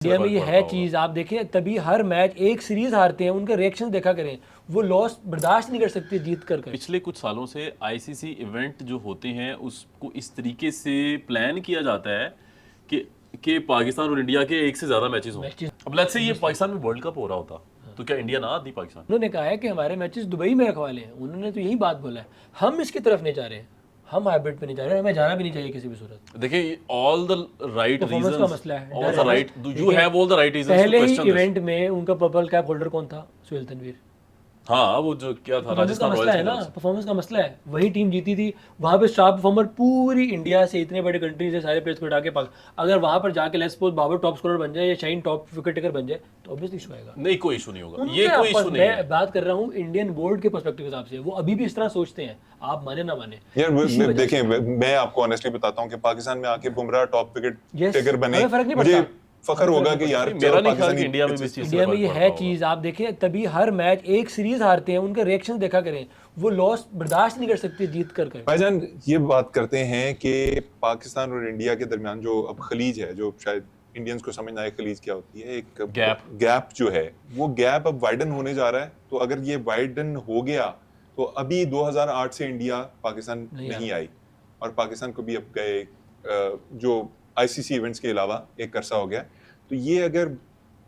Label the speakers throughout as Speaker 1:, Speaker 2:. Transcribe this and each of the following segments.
Speaker 1: India में ये है चीज़, आप देखें तभी हर मैच एक सीरीज हारते हैं, उनके रिएक्शन देखा करें, वो लॉस बर्दाश्त नहीं कर सकते जीत कर।
Speaker 2: पिछले कुछ सालों से आईसीसी इवेंट जो होते हैं उसको इस तरीके से प्लान किया जाता है कि पाकिस्तान और इंडिया के एक से ज्यादा मैचेस हों। अब लेट्स से ये पाकिस्तान में वर्ल्ड कप हो रहा होता तो क्या इंडिया ना आती पाकिस्तान?
Speaker 1: उन्होंने कहा है कि हमारे मैचेस दुबई में रखवाले हैं, उन्होंने तो यही बात बोला है। हम इसकी तरफ नहीं जा रहे, हम हाइब्रिड पे नहीं जा रहे, हमें जाना भी नहीं चाहिए किसी भी सूरत।
Speaker 2: देखिए ऑल द राइट
Speaker 1: परफॉर्मेंस का मसला है,
Speaker 2: all the right you have all the right reasons to
Speaker 1: पहले ही
Speaker 2: क्वेश्चन दिस।
Speaker 1: इवेंट में उनका पर्पल कैप होल्डर कौन था? सुहेल तनवीर।
Speaker 2: हाँ वो जो क्या था
Speaker 1: परफॉर्मेंस का
Speaker 2: राजस्थान
Speaker 1: मसला है ना,
Speaker 2: रॉयल्स।
Speaker 1: परफॉर्मेंस का मसला है। वही टीम जीती थी, वहाँ पे स्टार परफॉर्मर पूरी इंडिया से, इतने बड़े कंट्री से सारे प्लेयर्स को हटा के अगर वहाँ पर जाके let's suppose Babar top scorer बन जाए या शाहीन टॉप विकेट टेकर बन जाए तो ऑब्वियसली इशू आएगा।
Speaker 2: नहीं कोई इशू नहीं होगा,
Speaker 1: उनके
Speaker 2: ये कोई इशू नहीं है।
Speaker 1: मैं बात कर रहा हूँ इंडियन बोर्ड के पर्सपेक्टिव के हिसाब से, वो अभी भी इस तरह सोचते हैं, आप माने ना माने।
Speaker 3: यार देखें, मैं आपको ऑनेस्टली बताता हूँ कि पाकिस्तान में आके बुमराह टॉप विकेट टेकर बने,
Speaker 1: हमें फर्क नहीं
Speaker 3: मुझे
Speaker 1: पड़ता।
Speaker 3: फखर होगा कि यार
Speaker 2: मेरा नहीं ख्याल कि इंडिया में भी इस चीज़ से
Speaker 1: इंडिया में
Speaker 2: फर्क
Speaker 1: ये
Speaker 2: पड़ता
Speaker 1: है
Speaker 2: होगा।
Speaker 1: चीज़, आप देखें तभी हर मैच एक सीरीज हारते हैं, उनके रिएक्शन देखा करें, वो लॉस बर्दाश्त नहीं कर सकते जीत कर।
Speaker 3: भाईजान ये बात करते हैं कि पाकिस्तान और इंडिया के दरमियान जो अब खलीज है, जो शायद इंडियंस को समझ ना आए खलीज क्या होती है, एक गैप जो है, वो गैप अब वाइडन होने जा रहा है। तो अगर ये वाइडन हो गया तो अभी 2008 से इंडिया पाकिस्तान नहीं आई और पाकिस्तान को भी अब गए जो आईसीसी इवेंट्स के अलावा एक अरसा हो गया। तो ये अगर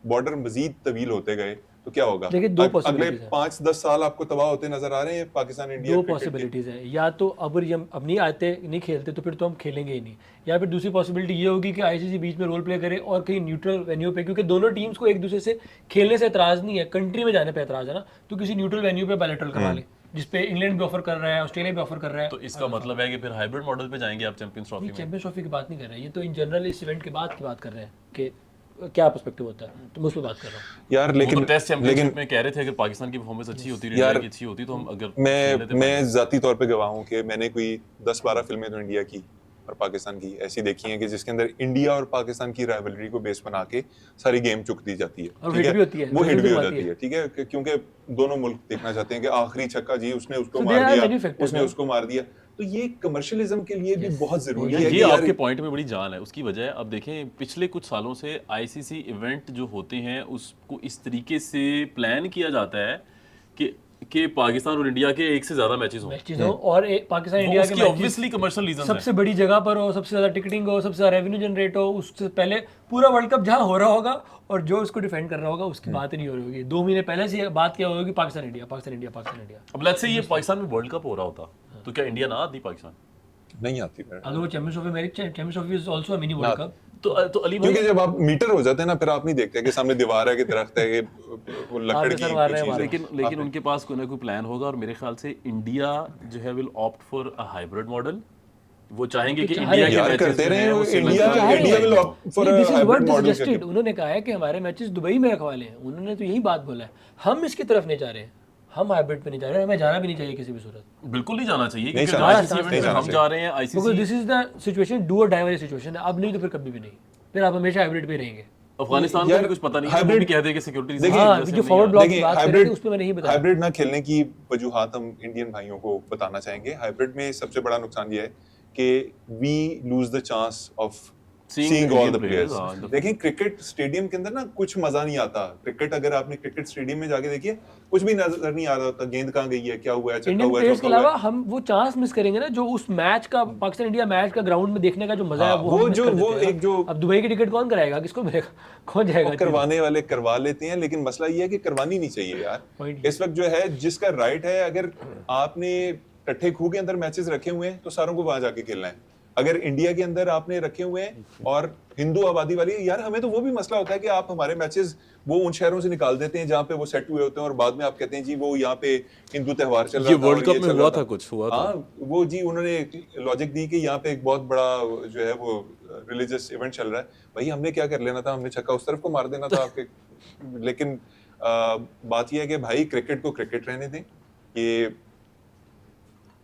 Speaker 3: बॉर्डर मजीद तवील होते गए तो क्या होगा? अगले 5-10 साल आपको तबाह होते नजर आ रहे हैं पाकिस्तान इंडिया।
Speaker 1: दो पॉसिबिलिटीज है, या तो अब हम अब नहीं आते नहीं खेलते तो फिर तो हम खेलेंगे ही नहीं, या फिर दूसरी पॉसिबिलिटी ये होगी कि आईसीसी बीच में रोल प्ले करे और कहीं न्यूट्रल वेन्यू पे, क्योंकि दोनों टीम्स को एक दूसरे से खेलने से एतराज नहीं है, कंट्री में जाने पे एतराज है ना, तो किसी न्यूट्रल वेन्यू पे बायलैटरल करवा ले, जिसपे इंग्लैंड भी ऑफर कर रहा है, ऑस्ट्रेलिया भी ऑफर कर रहा है।
Speaker 2: तो इसका मतलब है कि फिर हाइब्रिड मॉडल पे जाएंगे आप चैंपियंस ट्रॉफी में?
Speaker 1: चैंपियंस ट्रॉफी की बात नहीं कर रहे हैं, ये तो इन जनरल इस इवेंट के बाद की बात कर रहे हैं कि क्या पर्सपेक्टिव होता है, तो मैं उस पे बात कर रहा हूँ
Speaker 3: यार। लेकिन
Speaker 2: टेस्ट चैंपियनशिप में कह रहे थे अगर पाकिस्तान की परफॉर्मेंस अच्छी होती, इंडिया की अच्छी होती तो हम अगर
Speaker 3: मैं जाती तौर पे गवाह हूँ कि मैंने कोई 10-12 फिल्में तो इंडिया की और पाकिस्तान की ऐसी देखी हैं कि जिसके अंदर इंडिया और पाकिस्तान की राइवलरी को बेस बना के सारी गेम चुक दी जाती है,
Speaker 1: और हिट भी होती है,
Speaker 3: वो हिट भी हो जाती है, ठीक है, क्योंकि दोनों मुल्क देखना चाहते हैं कि आखिरी छक्का जी उसने उसको मार दिया, उसने उसको मार दिया। तो ये कमर्शियलिज्म के लिए भी बहुत जरूरी है।
Speaker 2: ये आपके पॉइंट में बड़ी जान है उसकी वजह। अब देखें पिछले कुछ सालों से आईसीसी इवेंट जो होते हैं उसको इस तरीके से प्लान किया जाता है कि पाकिस्तान और इंडिया के एक से ज्यादा मैचेस हों
Speaker 1: और पाकिस्तान इंडिया के
Speaker 2: ऑब्वियसली कमर्शियल रीजन
Speaker 1: सबसे बड़ी जगह पर हो, सबसे ज्यादा टिकटिंग हो, सबसे ज्यादा रेवेन्यू जनरेट हो, उससे पहले पूरा वर्ल्ड कप जहां हो रहा होगा और जो उसको डिफेंड कर रहा होगा उसकी बात ही नहीं हो रही होगी। 2 महीने पहले से बात क्या होगी, Pakistan India, Pakistan India, Pakistan India.
Speaker 2: अब लेट्स से ये पाकिस्तान में वर्ल्ड कप हो रहा होता तो क्या इंडिया ना आती पाकिस्तान?
Speaker 3: नहीं आती।
Speaker 1: अगर वो चैंपियंस ट्रॉफी, मेरी champions trophy is also a mini world cup.
Speaker 2: तो अली भाई,
Speaker 3: क्योंकि जब आप मीटर हो जाते हैं ना, फिर आप नहीं देखते कि सामने दीवार है कि दरख्त है कि वो लकड़ की चीज है।
Speaker 2: लेकिन उनके पास कोई ना कोई प्लान होगा और मेरे ख्याल से इंडिया जो है will opt for a hybrid model. वो चाहेंगे कि इंडिया के मैचेस
Speaker 3: करते रहे, India will opt for
Speaker 1: this is what is suggested. उन्होंने कहा है कि हमारे मैचेस दुबई में रखवाले हैं, उन्होंने तो यही बात बोला है। हम इसकी तरफ नहीं जा रहे, हम हाइब्रिड पे नहीं जा रहे, हमें जाना भी नहीं चाहिए किसी भी सूरत।
Speaker 2: बिल्कुल नहीं जाना चाहिए
Speaker 3: नहीं
Speaker 2: क्योंकि आईसीसी इवेंट में हम जा रहे हैं ICC.
Speaker 1: Because this is the situation, do और डाई वाली सिचुएशन है। अब नहीं तो फिर कभी भी नहीं, फिर आप हमेशा हाइब्रिड पे रहेंगे।
Speaker 2: अफगानिस्तान को भी कुछ पता नहीं है, वो भी कहते हैं कि सिक्योरिटी
Speaker 1: जो फॉरवर्ड ब्लॉक की बात कर रहे थे उस पे मैंने नहीं बताया।
Speaker 3: हाइब्रिड ना खेलने की वजूहात हम इंडियन भाइयों को बताना चाहेंगे। हाइब्रिड में सबसे बड़ा नुकसान ये है कि we lose the chance of seeing all the players. देखें क्रिकेट स्टेडियम के अंदर ना कुछ मजा नहीं आता। क्रिकेट अगर आपने क्रिकेट स्टेडियम में जाके देखिए, कुछ भी नजर नहीं आ रहा होता, गेंद कहाँ गई है, क्या हुआ है,
Speaker 1: इंडियन प्लेयर्स के अलावा हम वो चांस मिस करेंगे ना जो उस मैच का, पाकिस्तान इंडिया मैच का ग्राउंड में देखने का जो मजा है वो एक जो अब दुबई की टिकट कौन कराएगा, किसको मिलेगा, कौन जाएगा?
Speaker 3: करवाने वाले करवा लेते हैं, लेकिन मसला ये है कि करवानी नहीं चाहिए यार। इस वक्त जो है जिसका राइट है, अगर आपने टट्ठे खूह के अंदर मैचेस रखे हुए हैं तो सारों को वहां जाके खेलना है। अगर इंडिया के अंदर आपने रखे हुए हैं और हिंदू आबादी वाली, यार हमें तो वो भी मसला होता है कि आप हमारे मैचेस वो उन शहरों से निकाल देते हैं जहां पे वो सेट हुए होते हैं और बाद में आप कहते हैं जी वो यहाँ पे हिंदू त्योहार चल रहा था।
Speaker 2: वर्ल्ड कप में हुआ था कुछ हुआ था।
Speaker 3: वो जी उन्होंने लॉजिक दी कि यहाँ पे एक बहुत बड़ा जो है वो रिलीजियस इवेंट चल रहा है। भाई हमने क्या कर लेना था, हमने छक्का उस तरफ को मार देना था आपके। लेकिन बात यह है कि भाई क्रिकेट को क्रिकेट रहने दें। ये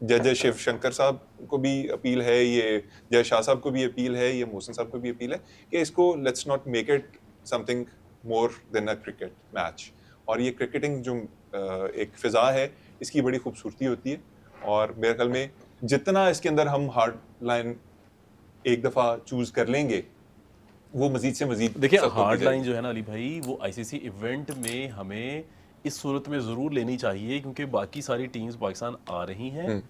Speaker 3: जय शिव शंकर साहब को भी अपील है, ये जय शाह साहब को भी अपील है, ये मोहसिन साहब को भी अपील है कि इसको let's not make it something more than a cricket match. और ये क्रिकेटिंग जो एक फिजा है इसकी बड़ी खूबसूरती होती है और मेरे ख्याल में जितना इसके अंदर हम हार्ड लाइन एक दफ़ा चूज कर लेंगे वो मजीद से मजीद
Speaker 2: देखिए
Speaker 3: सख्त होती
Speaker 2: हार्ड लाइन
Speaker 3: जाएगी।
Speaker 2: जो है ना अली भाई, वो आईसीसी इवेंट में हमें इस सूरत में ज़रूर लेनी चाहिए, क्योंकि बाकी सारी टीम्स पाकिस्तान आ रही हैं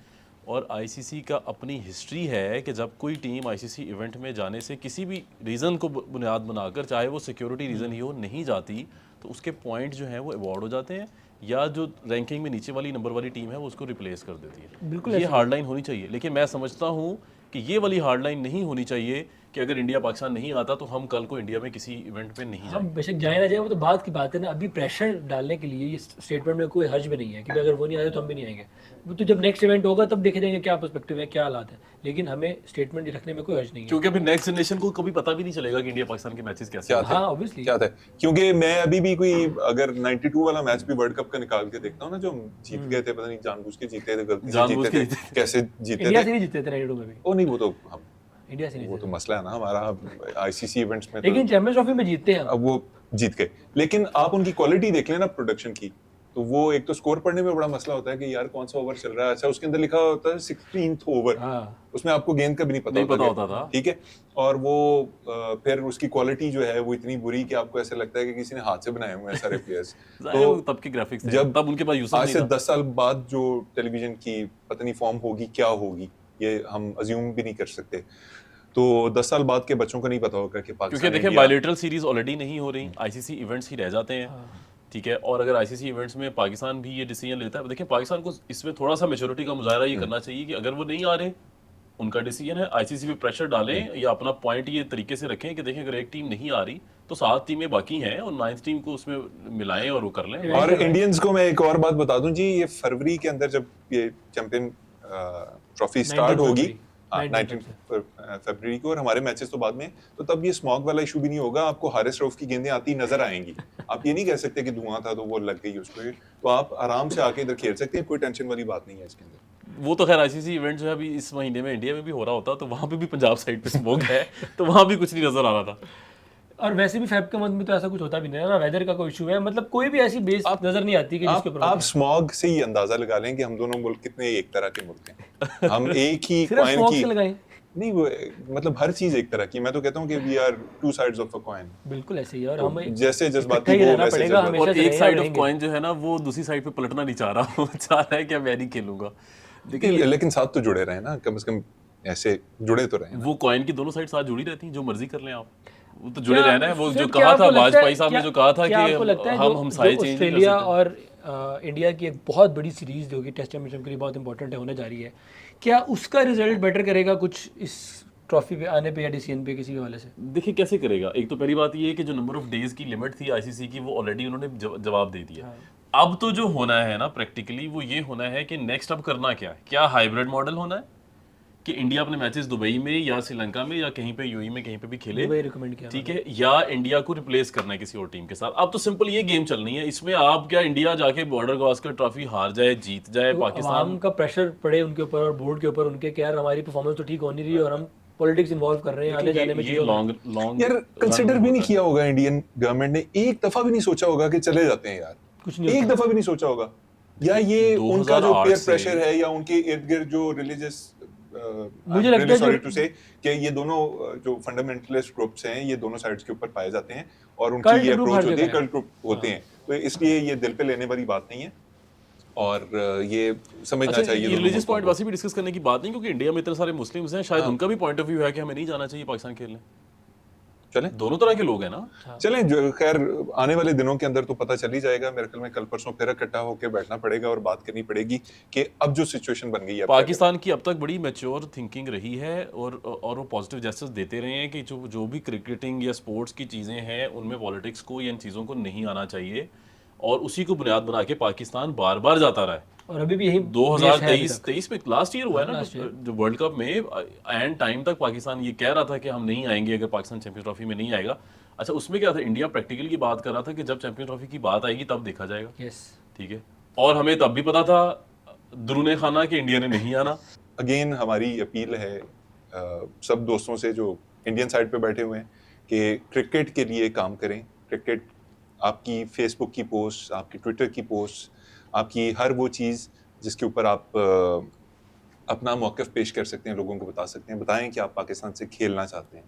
Speaker 2: और आईसीसी का अपनी हिस्ट्री है कि जब कोई टीम आईसीसी इवेंट में जाने से किसी भी रीज़न को बुनियाद बनाकर, चाहे वो सिक्योरिटी रीज़न ही हो, नहीं जाती, तो उसके पॉइंट जो हैं वो अवॉर्ड हो जाते हैं, या जो रैंकिंग में नीचे वाली नंबर वाली टीम है वो उसको रिप्लेस कर देती है।
Speaker 1: बिल्कुल
Speaker 2: ये हार्ड लाइन होनी चाहिए, लेकिन मैं समझता हूँ कि ये वाली हार्ड लाइन नहीं होनी चाहिए कि अगर इंडिया पाकिस्तान नहीं आता तो हम कल को इंडिया में किसी इवेंट पे नहीं
Speaker 1: हम
Speaker 2: जाएंगे।
Speaker 1: बेशक जाए ना जाए, वो तो बात की बात है ना। अभी प्रेशर डालने के लिए ये स्टेटमेंट में कोई हर्ज भी नहीं है कि अगर वो नहीं आए तो हम भी नहीं आएंगे। वो तो जब नेक्स्ट इवेंट होगा तब देखे जाएंगे क्या पर्सपेक्टिव है, क्या हालात है, लेकिन हमें स्टेटमेंट रखने में कोई हर्ज नहीं है।
Speaker 2: क्योंकि अभी नेक्स्ट जनरेशन को कभी पता भी नहीं चलेगा कि इंडिया पाकिस्तान के मैचेस कैसे
Speaker 3: क्या
Speaker 2: होते
Speaker 3: थे?
Speaker 1: हाँ ऑब्वियसली।
Speaker 3: क्या था? क्योंकि मैं अभी भी कोई अगर 92 वाला मैच भी वर्ल्ड कप का निकाल के देखता हूँ ना, जो हम जीत गए थे, पता नहीं जानबूझ के जीते थे, गलती से
Speaker 2: जानबूझ
Speaker 3: जीते
Speaker 2: के
Speaker 3: थे, कैसे जीते
Speaker 1: इंडिया
Speaker 3: थे,
Speaker 1: से नहीं जीते थे 92 में भी,
Speaker 3: वो नहीं, वो तो हम,
Speaker 1: इंडिया से नहीं
Speaker 3: वो
Speaker 1: जीते
Speaker 3: तो मसला है ना हमारा आईसीसी इवेंट्स में।
Speaker 1: थे। लेकिन चैंपियंस ट्रॉफी में जीतते हैं हम।
Speaker 3: अब वो जीत गए, लेकिन आप उनकी क्वालिटी देख लेना प्रोडक्शन की, तो वो एक तो स्कोर पढ़ने में बड़ा मसला होता है कि यार कौन सा ओवर चल रहा है। अच्छा, उसके अंदर लिखा होता है 16th ओवर,
Speaker 1: हाँ
Speaker 3: उसमें आपको गेंद का भी नहीं
Speaker 2: नहीं
Speaker 3: पता
Speaker 2: पता
Speaker 3: होता
Speaker 2: होता था।
Speaker 3: ठीक है। और वो फिर उसकी क्वालिटी जो है वो इतनी बुरी कि आपको ऐसे लगता है कि किसी ने हाथ से बनाए हुए हैं सारे प्लेयर्स।
Speaker 2: जाहिर है वो तब के ग्राफिक्स थे,
Speaker 3: जब
Speaker 2: तब उनके पास यूसुफ
Speaker 3: आज
Speaker 2: नहीं
Speaker 3: से
Speaker 2: था।
Speaker 3: 10 साल बाद जो टेलीविजन की पता नहीं फॉर्म होगी, क्या होगी, ये हम अज्यूम भी नहीं कर सकते। तो 10 साल बाद के बच्चों को नहीं पता होगा कि
Speaker 2: क्योंकि
Speaker 3: पाकिस्तान
Speaker 2: देखिए
Speaker 3: इंडिया
Speaker 2: बायलैटरल सीरीज ऑलरेडी नहीं हो रही, आईसीसी इवेंट्स ही रह जाते हैं, ठीक है। और अगर आईसीसी इवेंट्स में पाकिस्तान भी ये डिसीजन लेता है, देखिए पाकिस्तान को इसमें थोड़ा सा मैच्योरिटी का मुजाहरा ये करना चाहिए कि अगर वो नहीं आ रहे, उनका डिसीजन है, आईसीसी पे प्रेशर डालें या अपना पॉइंट ये तरीके से रखें कि देखें अगर एक टीम नहीं आ रही तो 7 टीमें बाकी हैं और 9th टीम को उसमें मिलाएं और वो कर लें।
Speaker 3: और इंडियंस को मैं एक और बात बता दूं जी, ये फरवरी के अंदर जब ये चैंपियन ट्रॉफी स्टार्ट
Speaker 1: 19
Speaker 3: होगी,
Speaker 1: फरवरी,
Speaker 3: 19 फरवरी को, और हमारे मैचेस तो बाद में, तो तब ये स्मॉग वाला इशू भी नहीं होगा। आपको हारिस रऊफ की गेंदें आती नजर आएंगी। आप ये नहीं कह सकते कि धुआं था तो वो लग गई उसको, तो आप आराम से आके इधर खेल सकते हैं, कोई टेंशन वाली बात नहीं है इसके अंदर।
Speaker 2: वो तो खैर आईसीसी इवेंट जो है अभी इस महीने में इंडिया में भी हो रहा होता, तो वहां पे भी पंजाब साइड पे स्मोक है, तो वहां भी कुछ नहीं नजर आ रहा था।
Speaker 1: और वैसे भी फेब के मंथ में तो ऐसा कुछ होता भी नहीं है ना, वेदर का कोई इशू है, मतलब कोई भी ऐसी बेस नजर नहीं आती कि जिसके ऊपर
Speaker 3: आप स्मॉग से ही अंदाजा लगा लें कि हम दोनों मुल्क कितने एक तरह के मुल्क हैं। हम एक ही
Speaker 1: सिर्फ
Speaker 3: कॉइन
Speaker 1: स्मोक
Speaker 3: की
Speaker 1: से लगाएं।
Speaker 3: नहीं, वो मतलब हर चीज एक तरह की। मैं तो कहता हूँ कि we are two sides of a coin.
Speaker 1: बिल्कुल ऐसे ही है, और हमें
Speaker 3: जैसे जज्बाती
Speaker 1: इकट्ठा ही
Speaker 3: वो
Speaker 1: रहना
Speaker 3: वैसे
Speaker 1: पड़ेगा,
Speaker 3: जज्बाती।
Speaker 1: हमेशा
Speaker 2: और
Speaker 1: से
Speaker 2: एक
Speaker 1: रहें
Speaker 2: साइड
Speaker 1: और
Speaker 2: ऑफ
Speaker 1: रहेंगे।
Speaker 2: कॉइन जो है ना वो दूसरी साइड पे पलटना नहीं चाह रहा, वो चाह रहा है कि मैं नहीं खेलूंगा। देखिए
Speaker 3: लेकिन साथ तो जुड़े रहे ना, कम से कम ऐसे जुड़े तो रहे ना।
Speaker 2: वो कॉइन की दोनों साइड साथ जुड़ी रहती हैं, जो मर्जी कर लें आप, वो तो जुड़े
Speaker 1: क्या-
Speaker 2: रहना है। वो
Speaker 1: फिर
Speaker 2: जो
Speaker 1: क्या
Speaker 2: कहा
Speaker 1: आपको
Speaker 2: था
Speaker 1: लगता है-
Speaker 2: वाजपेयी साहब ने,
Speaker 1: क्या-
Speaker 2: जो कहा था
Speaker 1: क्या
Speaker 2: कि
Speaker 1: आपको लगता है
Speaker 2: हम
Speaker 1: जो
Speaker 2: हमसाए चेंज नहीं कर
Speaker 1: ऑस्ट्रेलिया
Speaker 2: सकते।
Speaker 1: और इंडिया की एक बहुत बड़ी सीरीज जो कि टेस्ट चैंपियनशिप के लिए बहुत इंपॉर्टेंट है, होने जा रही है, क्या उसका रिजल्ट बेटर करेगा कुछ इस ट्रॉफी पे आने पे या डिसीजन पे किसी भी हवाले से?
Speaker 2: देखिए कैसे करेगा, एक तो पहली बात ये है कि जो नंबर ऑफ डेज की लिमिट थी आईसीसी की, वो ऑलरेडी उन्होंने जवाब दे दिया। अब तो जो होना है ना प्रैक्टिकली, वो ये होना है कि नेक्स्ट अब करना क्या है। क्या हाइब्रिड मॉडल होना है कि इंडिया अपने मैचेस दुबई में या श्रीलंका में या कहीं पे यूएई में कहीं पे भी खेले,
Speaker 1: दुबई रिकमेंड किया
Speaker 2: ठीक है, या इंडिया को रिप्लेस करना है किसी और टीम के साथ। अब तो सिंपल ये गेम चलनी है। इसमें आप क्या इंडिया जाके बॉर्डर गावस्कर ट्रॉफी हार जाए, जीत जाए,
Speaker 1: तो
Speaker 2: पाकिस्तान
Speaker 1: आवाम का प्रेशर पड़े उनके ऊपर और बोर्ड के ऊपर उनके कि यार हमारी परफॉर्मेंस तो ठीक हो नहीं रही है और हम पॉलिटिक्स इन्वॉल्व कर रहे हैं आने जाने में
Speaker 2: ये
Speaker 1: चीजों में।
Speaker 2: लॉन्ग
Speaker 3: यार कंसिडर भी नहीं किया होगा इंडियन गवर्नमेंट ने, एक दफा भी नहीं सोचा होगा कि चले जाते हैं यार,
Speaker 1: कुछ नहीं
Speaker 3: एक दफा भी नहीं सोचा होगा। या ये उनका जो
Speaker 2: 2008
Speaker 3: पीयर
Speaker 2: से-
Speaker 3: प्रेशर है, या उनके इर्द गिर्द जो रिलीजियस,
Speaker 1: मुझे लगता है
Speaker 3: सॉरी
Speaker 1: जो-
Speaker 3: टू से कि ये दोनों जो फंडामेंटलिस्ट ग्रुप्स हैं, ये दोनों साइड्स के ऊपर पाए जाते हैं और उनकी
Speaker 1: Cult
Speaker 3: ये
Speaker 1: group
Speaker 3: अप्रोच
Speaker 1: हर
Speaker 3: होती है,
Speaker 1: जगह है।
Speaker 3: कल्ट ग्रुप होते हैं, तो इसलिए ये दिल पे लेने वाली बात नहीं है। और ये समझना
Speaker 2: अच्छा,
Speaker 3: चाहिए
Speaker 2: ये
Speaker 3: दोनों
Speaker 2: रिलीजियस
Speaker 3: मुल्कों
Speaker 2: पॉइंट
Speaker 3: को।
Speaker 2: वैसे भी डिस्कस करने की बात नहीं, क्योंकि इंडिया में इतने सारे मुस्लिम्स हैं, शायद उनका भी पॉइंट ऑफ व्यू है कि हमें नहीं जाना चाहिए पाकिस्तान खेलने।
Speaker 3: चलें
Speaker 2: दोनों तरह के लोग हैं ना।
Speaker 3: चलें, जो खैर आने वाले दिनों के अंदर तो पता चल ही जाएगा। मेरे ख्याल में कल परसों फिर इकट्ठा होकर बैठना पड़ेगा और बात करनी पड़ेगी कि अब जो सिचुएशन बन गई है,
Speaker 2: पाकिस्तान की अब तक बड़ी मैच्योर थिंकिंग रही है और वो पॉजिटिव जेस्चर्स देते रहे हैं कि जो भी क्रिकेटिंग या स्पोर्ट्स की चीज़ें हैं उनमें पॉलिटिक्स को या इन चीज़ों को नहीं आना चाहिए, और उसी को बुनियाद बना के पाकिस्तान बार बार जाता रहा है।
Speaker 1: और अभी भी यही
Speaker 2: 2023 में लास्ट ईयर हुआ है ना,
Speaker 1: last year।
Speaker 2: जो वर्ल्ड कप में एंड टाइम तक पाकिस्तान ये कह रहा था कि हम नहीं आएंगे अगर पाकिस्तान चैंपियंस ट्रॉफी में नहीं आएगा। अच्छा, उसमें क्या था, इंडिया प्रैक्टिकल की बात कर रहा था कि जब चैंपियंस ट्रॉफी की बात आएगी तब देखा जाएगा,
Speaker 1: यस।
Speaker 2: ठीक है। और हमें तब भी पता था दरूने खाना कि इंडिया ने नहीं आना।
Speaker 3: अगेन हमारी अपील है सब दोस्तों से जो इंडियन साइड पे बैठे हुए हैं कि क्रिकेट के लिए काम करें। क्रिकेट, आपकी फेसबुक की पोस्ट, आपकी ट्विटर की पोस्ट, आपकी हर वो चीज़ जिसके ऊपर आप अपना मौक़िफ़ पेश कर सकते हैं, लोगों को बता सकते हैं, बताएं कि आप पाकिस्तान से खेलना चाहते हैं।